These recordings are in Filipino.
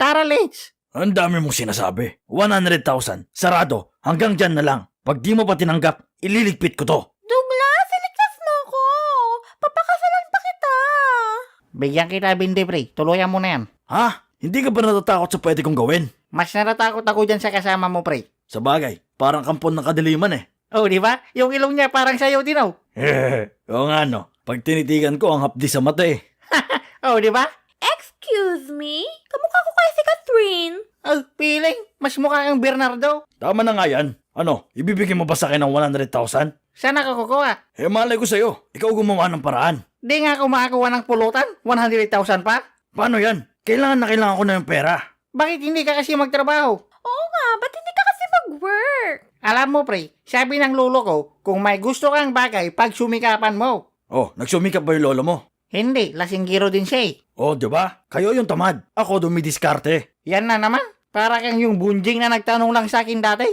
Tara, let's! Ang dami mong sinasabi. 100,000. Sarado. Hanggang dyan na lang. Pag di mo pa tinanggap, ililigpit ko to. Douglas, iligtas mo ko. Papakasalan pa kita. Bigyan kita, Bindi, pre. Tuluyan mo na yan. Ha? Hindi ka ba natatakot sa pwede kong gawin? Mas natatakot ako dyan sa kasama mo, pre. Sa bagay, parang kampon ng kadiliman eh. Oh, di ba? Yung ilong niya parang sayo din, oh. Oo nga no. Pag tinitigan ko, ang hapdi sa mata eh. Oh, di ba? Excuse me? Kamukha ko kay si Catherine. Oh, piling. Mas mukha kang Bernardo. Tama na nga yan. Ano, ibibigay mo ba sa akin ng 100,000? Saan ako kukuha? Malay ko sa'yo. Ikaw gumawa ng paraan. Di nga ako makakuha ng pulutan. 100,000 pa. Paano yan? Kailangan na kailangan ko na yung pera. Bakit hindi ka kasi magtrabaho? Oo nga, ba't hindi ka kasi mag-work? Alam mo, pre, sabi ng lolo ko, kung may gusto kang bagay, pag sumikapan mo. Oh, nagsumikap ba yung lolo mo? Hindi, lasinggiro din siya eh. Oh, di ba? Kayo yung tamad. Ako dumidiskarte. Yan na naman. Para kang yung bunjing na nagtanong lang sa akin dati.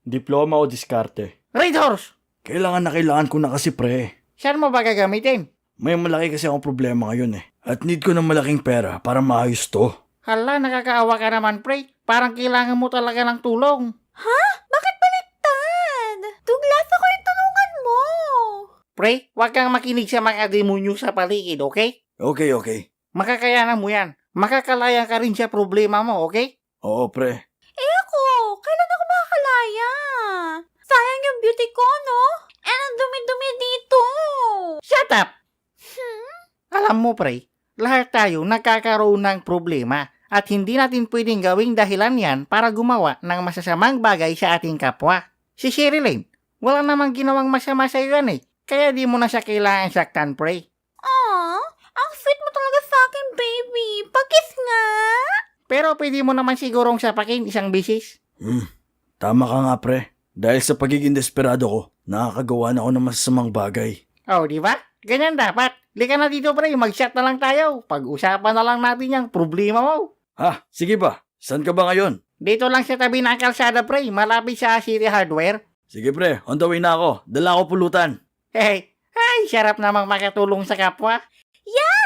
Diploma o diskarte? Red Horse! Kailangan na kailangan ko na kasi pre. Saan mo ba gagamitin? May malaki kasi akong problema ngayon eh. At need ko ng malaking pera para maayos to. Hala, nakakaawa ka naman, pre. Parang kailangan mo talaga ng tulong. Ha? Bakit baliktad? Douglas, ako yung tulungan mo. Pre, huwag kang makinig sa mga demonyo sa paligid, okay? Okay. Makakayanan mo yan. Makakalaya ka rin sa problema mo, okay? Oo pre. Ako, kailan ako makakalaya? Sayang yung beauty ko, no? Ang dumi-dumi dito. Shut up! Alam mo, pre, lahat tayo nagkakaroon ng problema at hindi natin pwedeng gawing dahilan yan para gumawa ng masasamang bagay sa ating kapwa. Si Sherilyn, wala namang ginawang masama sa iyo yan eh. Kaya di mo na siya kailangan saktan, pre. Aw, ang sweet mo talaga sa akin, baby. Pag-kiss nga. Pero pwede mo naman sigurong sapakin isang bisis. Tama ka nga pre. Dahil sa pagiging desperado ko, nakakagawa na ako ng masasamang bagay. Oh, di ba? Ganyan dapat. Lika na dito, pre. Mag-shot na lang tayo. Pag-usapan na lang natin yung problema mo. Ha? Sige ba? Saan ka ba ngayon? Dito lang sa tabi ng kalsada, pre. Malapit sa City Hardware. Sige pre, on the way na ako. Dala ko pulutan. Hey, ay, sarap namang makatulong sa kapwa. Yeah!